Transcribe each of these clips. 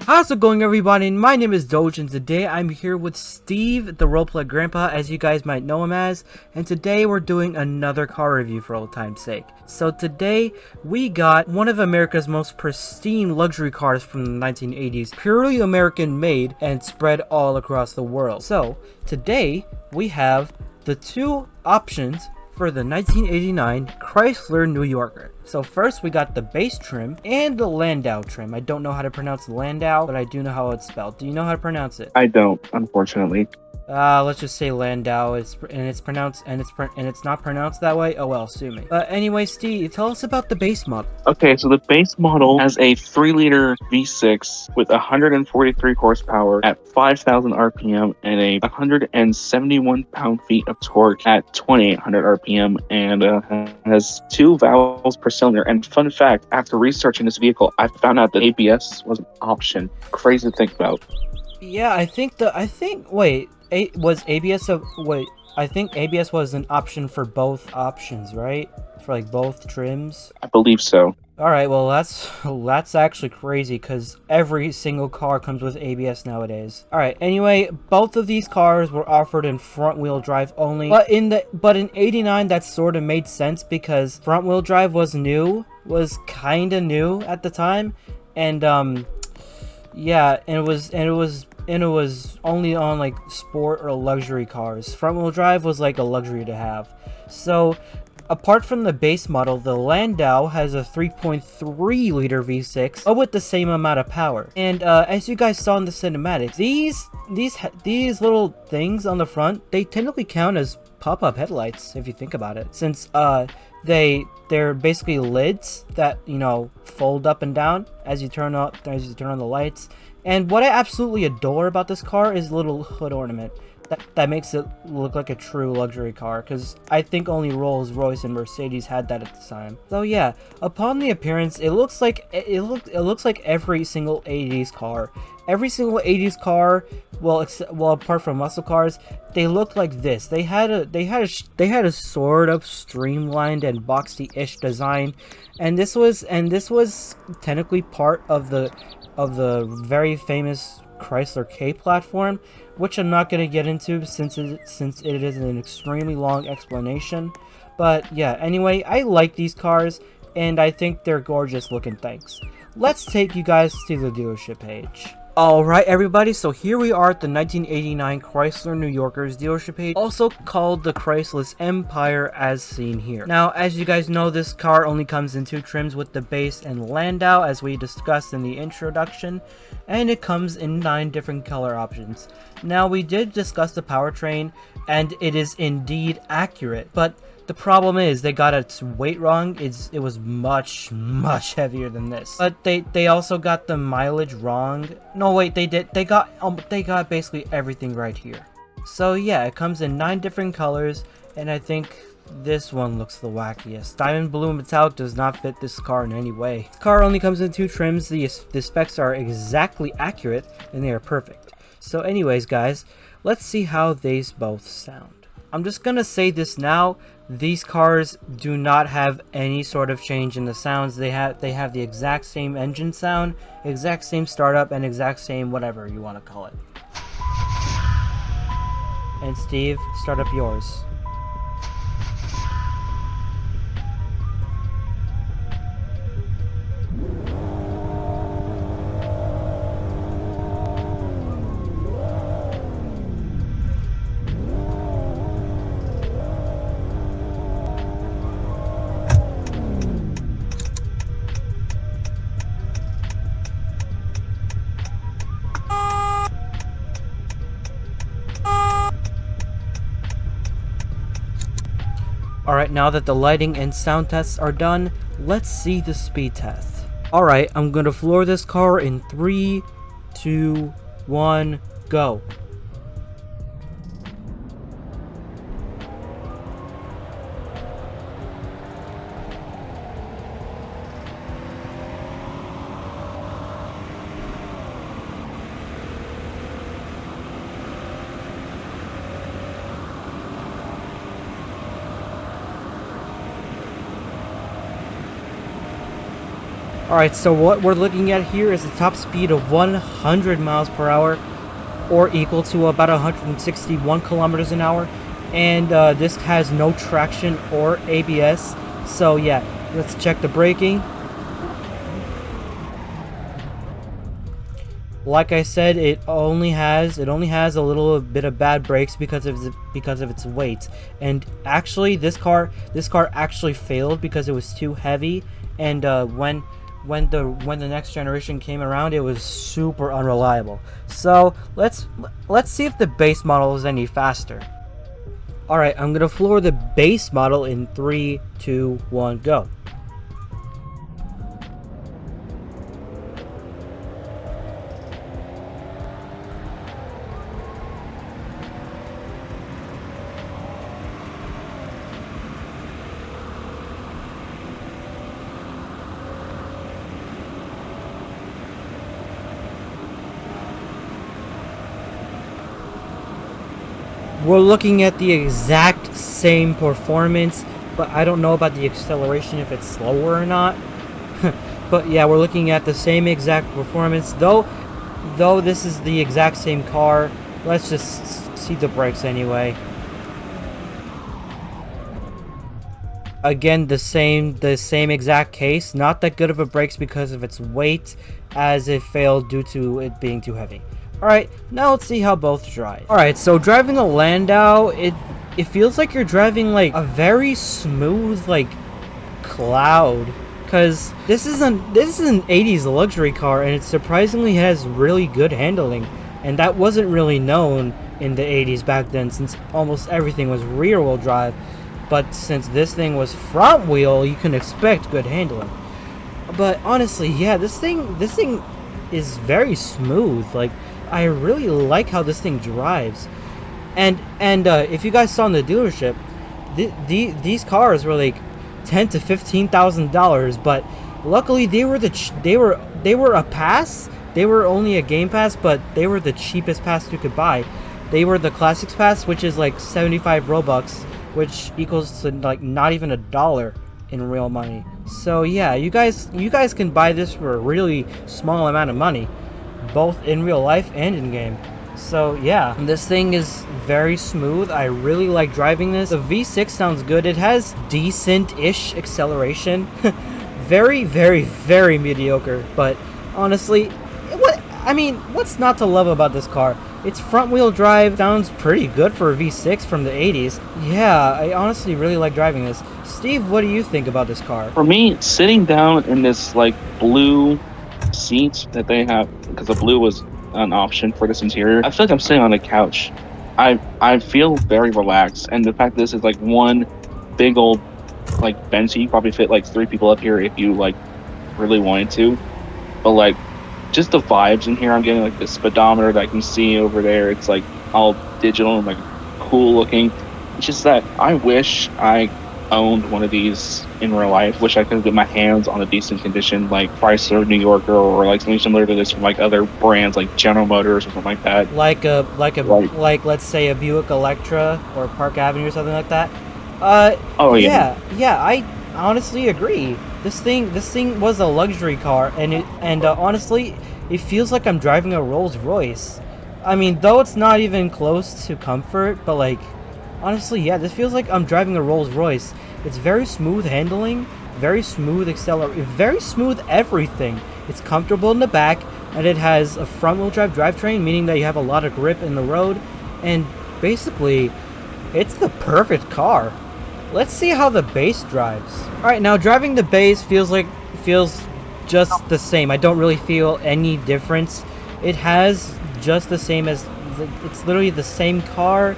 How's it going, everybody? My name is Doge, and today I'm here with Steve, the roleplay grandpa, as you guys might know him as, and today we're doing another car review for old time's sake. So today we got one of America's most pristine luxury cars from the 1980s, purely American made and spread all across the world. So today we have the two options for the 1989 Chrysler New Yorker. So first we got the base trim and the Landau trim. I don't know how to pronounce Landau, but I do know how it's spelled. Do you know how to pronounce it? I don't, unfortunately. Let's just say Landau. It's not pronounced that way. Oh well, sue me. Anyway, Steve, tell us about the base model. Okay, so the base model has a 3-liter V6 with 143 horsepower at 5,000 RPM and a 171 pound-feet of torque at 2,800 RPM, and has 2 valves per cylinder. And fun fact, after researching this vehicle, I found out that ABS was an option. Crazy to think about. Yeah, I think ABS was an option for both options, right? For like both trims. I believe so. Alright, well that's actually crazy because every single car comes with ABS nowadays. Alright, anyway, both of these cars were offered in front-wheel drive only. But in 89 that sort of made sense because front-wheel drive was kinda new at the time. And yeah, and it was only on like sport or luxury cars. Front-wheel drive was like a luxury to have. So apart from the base model, the Landau has a 3.3 liter V6, but with the same amount of power. And as you guys saw in the cinematics, these little things on the front, they technically count as pop-up headlights if you think about it, since they're basically lids that, you know, fold up and down as you turn on the lights. And what I absolutely adore about this car is the little hood ornament that makes it look like a true luxury car, because I think only Rolls-Royce and Mercedes had that at the time. So yeah, upon the appearance, it looks like every single 80s car. Every single 80s car, well apart from muscle cars, they looked like this. They had a sort of streamlined and boxy-ish design, and this was technically part of the very famous Chrysler K platform, which I'm not going to get into since it is an extremely long explanation. But yeah, anyway, I like these cars and I think they're gorgeous looking things. Let's take you guys to the dealership page. Alright everybody, so here we are at the 1989 Chrysler New Yorker's dealership page, also called the Chrysler Empire as seen here. Now, as you guys know, this car only comes in 2 trims with the base and Landau, as we discussed in the introduction, and it comes in 9 different color options. Now, we did discuss the powertrain, and it is indeed accurate, but the problem is they got its weight wrong. It was much heavier than this. But they also got the mileage wrong. No wait, they did. They got basically everything right here. So yeah, it comes in 9 different colors, and I think this one looks the wackiest. Diamond Blue Metallic does not fit this car in any way. This car only comes in 2 trims. The specs are exactly accurate, and they are perfect. So anyways, guys, let's see how these both sound. I'm just gonna say this now. These cars do not have any sort of change in the sounds. They have the exact same engine sound, exact same startup, and exact same whatever you want to call it. And Steve, start up yours. Alright, now that the lighting and sound tests are done, let's see the speed test. Alright, I'm gonna floor this car in 3, 2, 1, go. Alright, so what we're looking at here is a top speed of 100 miles per hour, or equal to about 161 kilometers an hour. And this has no traction or ABS. So yeah, let's check the braking. Like I said, it only has a little bit of bad brakes because of its weight. And actually, this car actually failed because it was too heavy. And when the next generation came around, it was super unreliable. So let's see if the base model is any faster. Alright, I'm gonna floor the base model in 3, 2, 1, go. We're looking at the exact same performance, but I don't know about the acceleration, if it's slower or not. But yeah, we're looking at the same exact performance, though this is the exact same car. Let's just see the brakes anyway. Again, the same exact case. Not that good of a brakes because of its weight, as it failed due to it being too heavy. Alright, now let's see how both drive. Alright, so driving the Landau, it feels like you're driving like a very smooth like cloud. Cause this is an 80s luxury car, and it surprisingly has really good handling. And that wasn't really known in the 80s back then, since almost everything was rear wheel drive. But since this thing was front wheel, you can expect good handling. But honestly, yeah, this thing is very smooth. Like, I really like how this thing drives. And if you guys saw in the dealership, these cars were like $10,000 to $15,000, but luckily they were a pass. They were only a game pass, but they were the cheapest pass you could buy. They were the Classics pass, which is like 75 Robux, which equals to like not even $1 in real money. So yeah, you guys can buy this for a really small amount of money, both in real life and in game. So yeah, this thing is very smooth. I really like driving this. The V6 sounds good. It has decent-ish acceleration. Very, very, very mediocre. But honestly, what's not to love about this car? Its front-wheel drive sounds pretty good for a V6 from the 80s. Yeah, I honestly really like driving this. Steve, what do you think about this car? For me, sitting down in this like blue seats that they have, because the blue was an option for this interior, I feel like I'm sitting on a couch. I feel very relaxed, and the fact that this is like one big old like bench, you probably fit like 3 people up here if you like really wanted to. But like, just the vibes in here, I'm getting like the speedometer that I can see over there. It's like all digital and like cool looking. It's just that I wish I owned one of these in real life. Wish I could get my hands on a decent condition like Chrysler, New Yorker, or like something similar to this from like other brands like General Motors or something like that. Like let's say a Buick Electra or Park Avenue or something like that. Oh yeah. Yeah, I honestly agree. This thing was a luxury car, and honestly, it feels like I'm driving a Rolls Royce. I mean, though it's not even close to comfort, but like, honestly, yeah, this feels like I'm driving a Rolls Royce. It's very smooth handling, very smooth acceleration, very smooth everything. It's comfortable in the back, and it has a front-wheel drive drivetrain, meaning that you have a lot of grip in the road, and basically, it's the perfect car. Let's see how the base drives. Alright, now driving the base feels just the same. I don't really feel any difference. It has just the same as, it's literally the same car,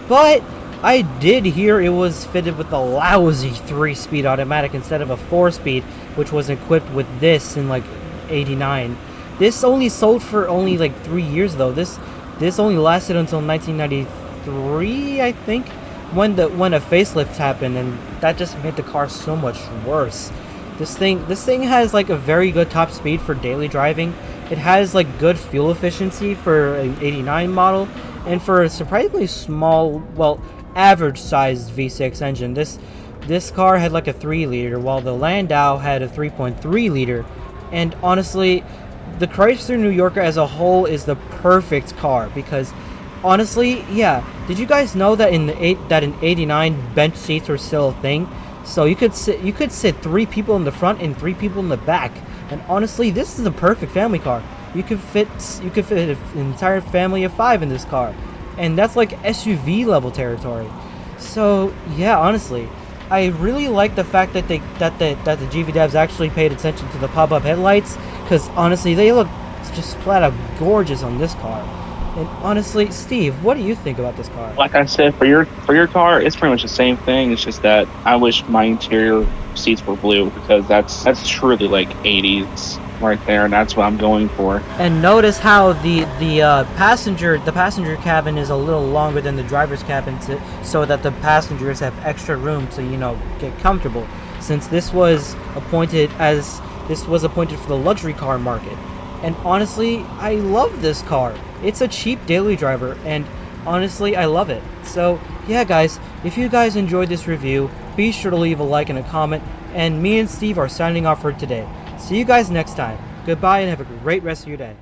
but I did hear it was fitted with a lousy 3-speed automatic instead of a 4-speed, which was equipped with this in like 89. This only sold for only like 3 years though. This only lasted until 1993, I think, when a facelift happened, and that just made the car so much worse. This thing has like a very good top speed for daily driving. It has like good fuel efficiency for an 89 model, and for a surprisingly small, well, average sized V6 engine. This car had like a 3-liter, while the Landau had a 3.3-liter. And honestly, the Chrysler New Yorker as a whole is the perfect car because, honestly, yeah. Did you guys know that in 89 bench seats were still a thing? So you could sit 3 people in the front and 3 people in the back. And honestly, this is the perfect family car. You could fit an entire family of 5 in this car, and that's like SUV level territory. So yeah, honestly, I really like the fact that the GV devs actually paid attention to the pop-up headlights, because honestly, they look just flat out gorgeous on this car. And honestly, Steve, what do you think about this car? Like I said, for your car, it's pretty much the same thing. It's just that I wish my interior seats were blue, because that's truly like 80s right there, and that's what I'm going for. And notice how the passenger cabin is a little longer than the driver's cabin, so that the passengers have extra room to, you know, get comfortable, since this was appointed for the luxury car market. And honestly, I love this car. It's a cheap daily driver, and honestly, I love it. So yeah, guys, if you guys enjoyed this review, be sure to leave a like and a comment, and me and Steve are signing off for today. See you guys next time. Goodbye and have a great rest of your day.